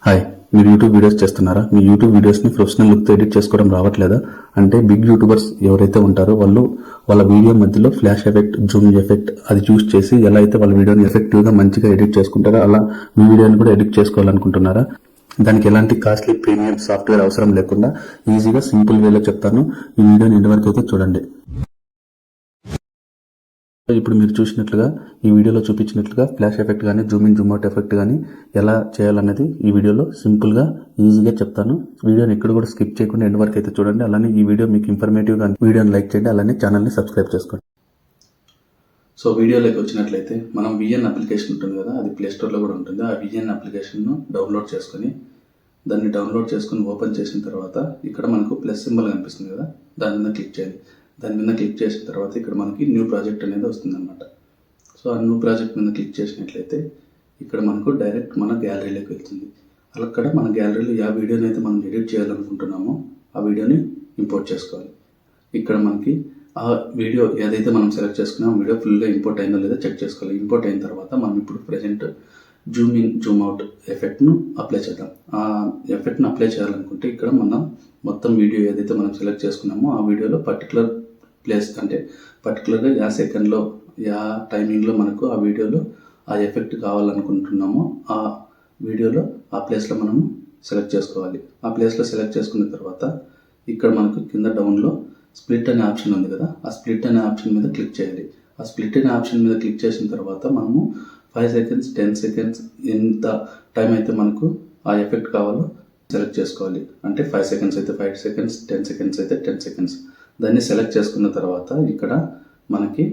Hi, మీరు YouTube videos చేస్తున్నారా? మీ YouTube వీడియోస్ని ప్రొఫెషనల్ లుక్తో ఎడిట్ చేసుకోవడం రావట్లేదా? అంటే బిగ్ యూట్యూబర్స్ ఎవరైతే ఉంటారో వాళ్ళు వాళ్ళ వీడియో మధ్యలో ఫ్లాష్ ఎఫెక్ట్, జూమ్ ఎఫెక్ట్ అది చూస్ చేసి ఎలా అయితే వాళ్ళ వీడియోని ఎఫెక్టివ్గా మంచిగా ఎడిట్ చేసుకుంటారో అలా మీ వీడియోని కూడా ఎడిట్ చేసుకోవాలనుకుంటున్నారా? దానికి ఎలాంటి కాస్ట్లీ ప్రీమియం సాఫ్ట్వేర్ అవసరం లేకుండా ఈజీగా సింపుల్ వేలో చెప్తాను. ఈ వీడియోని ఇంతవరకు అయితే చూడండి. ఇప్పుడు మీరు చూసినట్లుగా ఈ వీడియోలో చూపించినట్లుగా ఫ్లాష్ ఎఫెక్ట్ కానీ Zoom in zoom out effect కానీ ఎలా చేయాలనేది ఈ వీడియోలో సింపుల్గా ఈజీగా చెప్తాను. వీడియోని ఎక్కడ కూడా స్కిప్ చేయకుండా ఎండ్ వరకు అయితే చూడండి. అలానే ఈ వీడియో మీకు ఇన్ఫర్మేటివ్గా వీడియోని లైక్ చేయండి, అలానే ఛానల్ని సబ్స్క్రైబ్ చేసుకోండి. సో వీడియోలోకి వచ్చినట్లయితే మనం విఎన్ అప్లికేషన్ ఉంటుంది కదా, అది ప్లేస్టోర్లో కూడా ఉంటుంది. ఆ విఎన్ అప్లికేషన్ను డౌన్లోడ్ చేసుకొని దాన్ని డౌన్లోడ్ చేసుకుని ఓపెన్ చేసిన తర్వాత ఇక్కడ మనకు ప్లస్ సింబల్ కనిపిస్తుంది కదా, దాని మీద క్లిక్ చేయాలి. దాని మీద క్లిక్ చేసిన తర్వాత ఇక్కడ మనకి న్యూ ప్రాజెక్ట్ అనేది వస్తుందన్నమాట. సో ఆ న్యూ ప్రాజెక్ట్ మీద క్లిక్ చేసినట్లయితే ఇక్కడ మనకు డైరెక్ట్ మన గ్యాలరీలోకి వెళ్తుంది. అక్కడ మన గ్యాలరీలో ఏ వీడియోని అయితే మనం ఎడిట్ చేయాలనుకుంటున్నామో ఆ వీడియోని ఇంపోర్ట్ చేసుకోవాలి. ఇక్కడ మనకి ఆ వీడియో ఏదైతే మనం సెలెక్ట్ చేసుకున్నామో ఆ వీడియో ఫుల్గా ఇంపోర్ట్ అయిందో లేదో చెక్ చేసుకోవాలి. ఇంపోర్ట్ అయిన తర్వాత మనం ఇప్పుడు present zoom in zoom out ఎఫెక్ట్ను అప్లై చేద్దాం. ఆ ఎఫెక్ట్ను అప్లై చేయాలనుకుంటే ఇక్కడ మనం మొత్తం వీడియో ఏదైతే మనం సెలెక్ట్ చేసుకున్నామో ఆ వీడియోలో పర్టికులర్ ప్లేస్ అంటే పర్టికులర్గా యా సెకండ్లో యా టైమింగ్లో మనకు ఆ వీడియోలో ఆ ఎఫెక్ట్ కావాలనుకుంటున్నామో ఆ వీడియోలో ఆ ప్లేస్లో మనము సెలెక్ట్ చేసుకోవాలి. ఆ ప్లేస్లో సెలెక్ట్ చేసుకున్న తర్వాత ఇక్కడ మనకు కింద డౌన్లో స్ప్లిట్ అనే ఆప్షన్ ఉంది కదా, ఆ స్ప్లిట్ అనే ఆప్షన్ మీద క్లిక్ చేయాలి. ఆ స్ప్లిట్ అనే ఆప్షన్ మీద క్లిక్ చేసిన తర్వాత మనము 5 సెకండ్స్ 10 సెకండ్స్ ఎంత టైం అయితే మనకు ఆ ఎఫెక్ట్ కావాలో సెలెక్ట్ చేసుకోవాలి. అంటే 5 సెకండ్స్ అయితే 5 సెకండ్స్, 10 సెకండ్స్ అయితే 10 సెకండ్స్. దాన్ని సెలెక్ట్ చేసుకున్న తర్వాత ఇక్కడ మనకి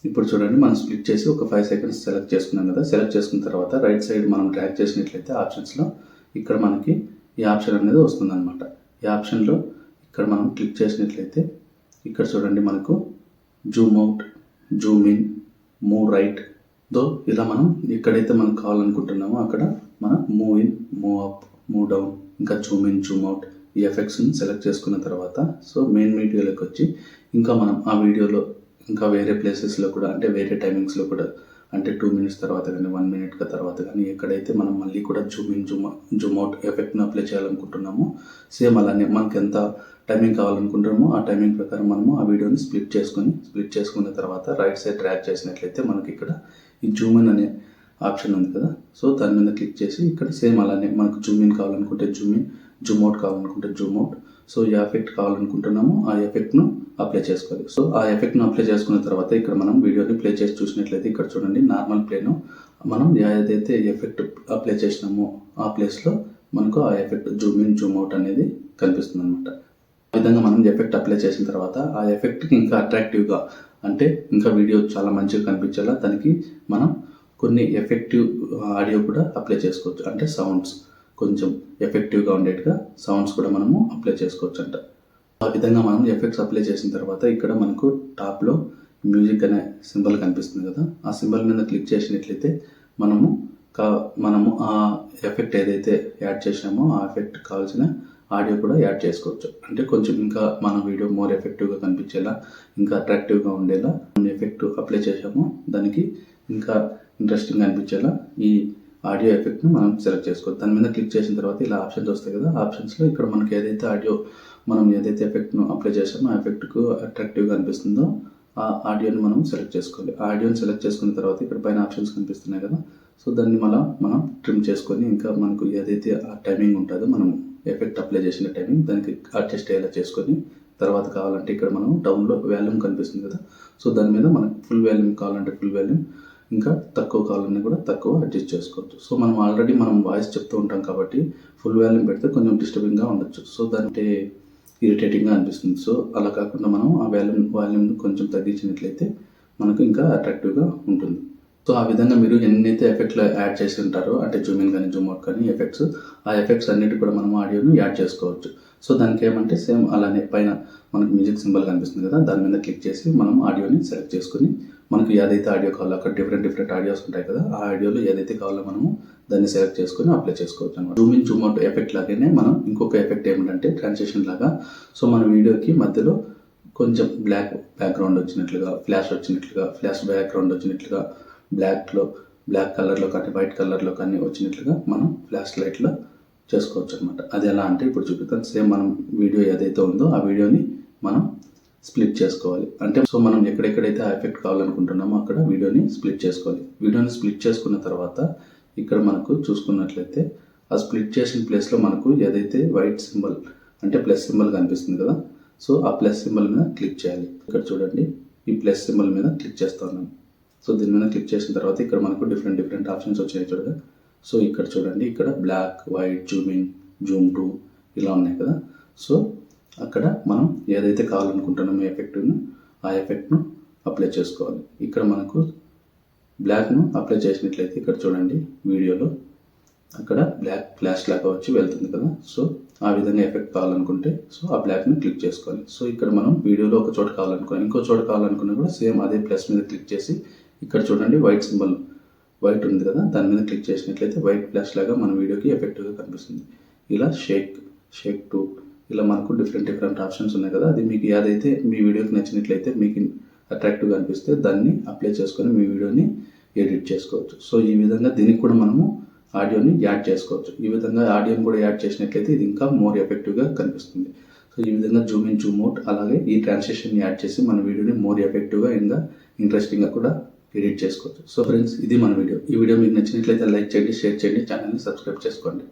ఇప్పుడు చూడండి మనం స్ప్లిట్ చేసి ఒక 5 సెకండ్స్ సెలెక్ట్ చేసుకున్నాం కదా. సెలెక్ట్ చేసుకున్న తర్వాత రైట్ సైడ్ మనం డ్రాగ్ చేసినట్లయితే ఆప్షన్స్లో ఇక్కడ మనకి ఈ ఆప్షన్ అనేది వస్తుందన్నమాట. ఈ ఆప్షన్లో ఇక్కడ మనం క్లిక్ చేసినట్లయితే ఇక్కడ చూడండి మనకు zoom out, zoom in, move right దో ఇలా మనం ఎక్కడైతే మనకు కావాలనుకుంటున్నామో అక్కడ మనం move in, move up, move down, ఇంకా జూమ్ ఇన్, జూమ్ అవుట్ ఈ ఎఫెక్ట్స్ని సెలెక్ట్ చేసుకున్న తర్వాత సో మెయిన్ వీడియోలోకి వచ్చి ఇంకా మనం ఆ వీడియోలో ఇంకా వేరే ప్లేసెస్లో కూడా అంటే వేరే టైమింగ్స్లో కూడా అంటే 2 మినిట్స్ తర్వాత కానీ 1 మినిట్ తర్వాత కానీ ఎక్కడైతే మనం మళ్ళీ కూడా జూమ్ ఇన్ జూమ్ అవుట్ ఎఫెక్ట్ని అప్లై చేయాలనుకుంటున్నామో సేమ్ అలానే మనకి ఎంత టైమింగ్ కావాలనుకుంటున్నామో ఆ టైమింగ్ ప్రకారం మనము ఆ వీడియోని స్ప్లిట్ చేసుకున్న తర్వాత రైట్ సైడ్ డ్రాగ్ చేసినట్లయితే మనకి ఇక్కడ ఈ జూమ్ ఇన్ అనే ఆప్షన్ ఉంది కదా, సో దాని మీద క్లిక్ చేసి ఇక్కడ సేమ్ అలానే మనకు జూమ్ ఇన్ కావాలనుకుంటే జూమ్ ఇన్, జూమ్ అవుట్ కావాలనుకుంటే జూమ్ అవుట్, సో ఏ ఎఫెక్ట్ కావాలనుకుంటున్నామో ఆ ఎఫెక్ట్ను అప్లై చేసుకోవాలి. సో ఆ ఎఫెక్ట్ను అప్లై చేసుకున్న తర్వాత ఇక్కడ మనం వీడియోని ప్లే చేసి చూసినట్లయితే ఇక్కడ చూడండి నార్మల్ ప్లేను మనం ఏదైతే ఎఫెక్ట్ అప్లై చేసినామో ఆ ప్లేస్లో మనకు ఆ effect Zoom in zoom out అనేది కనిపిస్తుంది అనమాట. ఆ విధంగా మనం ఎఫెక్ట్ అప్లై చేసిన తర్వాత ఆ ఎఫెక్ట్కి ఇంకా అట్రాక్టివ్గా అంటే ఇంకా వీడియో చాలా మంచిగా కనిపించేలా దానికి మనం కొన్ని ఎఫెక్టివ్ ఆడియో కూడా అప్లై చేసుకోవచ్చు. అంటే సౌండ్స్ కొంచెం ఎఫెక్టివ్గా ఉండేట్టుగా సౌండ్స్ కూడా మనము అప్లై చేసుకోవచ్చు అంట. ఆ విధంగా మనం ఎఫెక్ట్స్ అప్లై చేసిన తర్వాత ఇక్కడ మనకు టాప్లో మ్యూజిక్ అనే సింబల్ కనిపిస్తుంది కదా, ఆ సింబల్ మీద క్లిక్ చేసినట్లయితే మనము ఆ ఎఫెక్ట్ ఏదైతే యాడ్ చేసినామో ఆ ఎఫెక్ట్ కావాల్సిన ఆడియో కూడా యాడ్ చేసుకోవచ్చు. అంటే కొంచెం ఇంకా మన వీడియో మోర్ ఎఫెక్టివ్గా కనిపించేలా ఇంకా అట్రాక్టివ్గా ఉండేలా ఎఫెక్ట్ అప్లై చేసామో దానికి ఇంకా ఇంట్రెస్టింగ్ అనిపించేలా ఈ ఆడియో ఎఫెక్ట్ని మనం సెలెక్ట్ చేసుకోవచ్చు. దాని మీద క్లిక్ చేసిన తర్వాత ఇలా ఆప్షన్స్ వస్తాయి కదా, ఆప్షన్స్లో ఇక్కడ మనకి ఏదైతే ఆడియో మనం ఏదైతే ఎఫెక్ట్ను అప్లై చేసామో ఆ ఎఫెక్ట్కు అట్రాక్టివ్గా అనిపిస్తుందో ఆ ఆడియోని మనం సెలెక్ట్ చేసుకోవాలి. ఆ ఆడియోని సెలెక్ట్ చేసుకున్న తర్వాత ఇక్కడ పైన ఆప్షన్స్ కనిపిస్తున్నాయి కదా, సో దాన్ని మనం ట్రిమ్ చేసుకొని ఇంకా మనకు ఏదైతే ఆ టైమింగ్ ఉంటుందో మనం ఎఫెక్ట్ అప్లై చేసిన టైమింగ్ దానికి అడ్జస్ట్ అయ్యేలా చేసుకొని తర్వాత కావాలంటే ఇక్కడ మనం డౌన్లో వాల్యూమ్ కనిపిస్తుంది కదా, సో దాని మీద మనకు ఫుల్ వాల్యూమ్ కావాలంటే ఫుల్ వాల్యూమ్, ఇంకా తక్కువ కావాలన్నా కూడా తక్కువ అడ్జస్ట్ చేసుకోవచ్చు. సో మనం ఆల్రెడీ మనం వాయిస్ చెప్తూ ఉంటాం కాబట్టి ఫుల్ వాల్యూమ్ పెడితే కొంచెం డిస్టర్బింగ్గా ఉండొచ్చు, సో దాంట్లో ఇరిటేటింగ్గా అనిపిస్తుంది. సో అలా కాకుండా మనం ఆ వాల్యూమ్ కొంచెం తగ్గించినట్లయితే మనకు ఇంకా అట్రాక్టివ్గా ఉంటుంది. సో ఆ విధంగా మీరు ఎన్నైతే ఎఫెక్ట్లు యాడ్ చేసి ఉంటారో అంటే జూమ్ ఇన్ కానీ జూమ్ అవుట్ కానీ ఎఫెక్ట్స్ ఆ ఎఫెక్ట్స్ అన్నిటి కూడా మనం ఆడియోను యాడ్ చేసుకోవచ్చు. సో దానికి ఏమంటే సేమ్ అలానే పైన మనకు మ్యూజిక్ సింబల్ కనిపిస్తుంది కదా, దాని మీద క్లిక్ చేసి మనం ఆడియోని సెలెక్ట్ చేసుకుని మనకు ఏదైతే ఆడియో కావాలో అక్కడ డిఫరెంట్ ఆడియోస్ ఉంటాయి కదా, ఆ ఆడియోలో ఏదైతే కావాలో మనము దాన్ని సెలెక్ట్ చేసుకుని అప్లై చేసుకోవచ్చు అనమాట. Zoom in zoom out effect లాగానే మనం ఇంకొక ఎఫెక్ట్ ఏమిటంటే ట్రాన్సిషన్ లాగా. సో మన వీడియోకి మధ్యలో కొంచెం బ్లాక్ బ్యాక్గ్రౌండ్ వచ్చినట్లుగా, ఫ్లాష్ బ్యాక్గ్రౌండ్ వచ్చినట్లుగా, బ్లాక్లో బ్లాక్ కలర్లో కానీ వైట్ కలర్లో కానీ వచ్చినట్లుగా మనం ఫ్లాష్ లైట్లో చేసుకోవచ్చు అనమాట. అది ఎలా అంటే ఇప్పుడు చూపిస్తాను. సేమ్ మనం వీడియో ఏదైతే ఉందో ఆ వీడియోని మనం స్ప్లిట్ చేసుకోవాలి. అంటే సో మనం ఎక్కడెక్కడైతే ఆ ఎఫెక్ట్ కావాలనుకుంటున్నామో అక్కడ వీడియోని స్ప్లిట్ చేసుకోవాలి. వీడియోని స్ప్లిట్ చేసుకున్న తర్వాత ఇక్కడ మనకు చూసుకున్నట్లయితే ఆ స్ప్లిట్ చేసిన ప్లేస్లో మనకు ఏదైతే వైట్ సింబల్ అంటే ప్లస్ సింబల్ కనిపిస్తుంది కదా, సో ఆ ప్లస్ సింబల్ మీద క్లిక్ చేయాలి. ఇక్కడ చూడండి, ఈ ప్లస్ సింబల్ మీద క్లిక్ చేస్తాను. సో దీని మీద క్లిక్ చేసిన తర్వాత ఇక్కడ మనకు డిఫరెంట్ ఆప్షన్స్ వచ్చాయి చూడగా. సో ఇక్కడ చూడండి, ఇక్కడ black, white, zoom in, zoom to ఇలా ఉన్నాయి కదా. సో అక్కడ మనం ఏదైతే కావాలనుకుంటున్నామో ఎఫెక్ట్ను ఆ ఎఫెక్ట్ను అప్లై చేసుకోవాలి. ఇక్కడ మనకు బ్లాక్ను అప్లై చేసినట్లయితే ఇక్కడ చూడండి వీడియోలో అక్కడ బ్లాక్ ఫ్లాష్ లాగా వచ్చి వెళ్తుంది కదా. సో ఆ విధంగా ఎఫెక్ట్ కావాలనుకుంటే సో ఆ బ్లాక్ని క్లిక్ చేసుకోవాలి. సో ఇక్కడ మనం వీడియోలో ఒక చోట కావాలనుకున్నాం, ఇంకో చోట కావాలనుకున్నా కూడా సేమ్ అదే ప్లస్ మీద క్లిక్ చేసి ఇక్కడ చూడండి వైట్ సింబల్ వైట్ ఉంది కదా, దాని మీద క్లిక్ చేసినట్లయితే వైట్ ఫ్లాష్ లాగా మన వీడియోకి ఎఫెక్టివ్గా కనిపిస్తుంది. ఇలా షేక్ టు ఇలా మనకు డిఫరెంట్ ఆప్షన్స్ ఉన్నాయి కదా. అది మీకు ఏదైతే మీ వీడియోకి నచ్చినట్లయితే మీకు అట్రాక్టివ్గా అనిపిస్తే దాన్ని అప్లై చేసుకొని మీ వీడియోని ఎడిట్ చేసుకోవచ్చు. సో ఈ విధంగా దీనికి కూడా మనము ఆడియోని యాడ్ చేసుకోవచ్చు. ఈ విధంగా ఆడియోని కూడా యాడ్ చేసినట్లయితే ఇది ఇంకా మోర్ ఎఫెక్టివ్గా కనిపిస్తుంది. సో ఈ విధంగా జూమ్ ఇన్, జూమ్ అవుట్ అలాగే ఈ ట్రాన్సిషన్ యాడ్ చేసి మన వీడియోని మోర్ ఎఫెక్టివ్గా ఇంకా ఇంట్రెస్టింగ్గా కూడా ఎడిట్ చేసుకోవచ్చు. సో ఫ్రెండ్స్, ఇది మన వీడియో. ఈ వీడియో మీకు నచ్చినట్లయితే లైక్ చేయండి, షేర్ చేయండి, ఛానల్ని సబ్స్క్రైబ్ చేసుకోండి.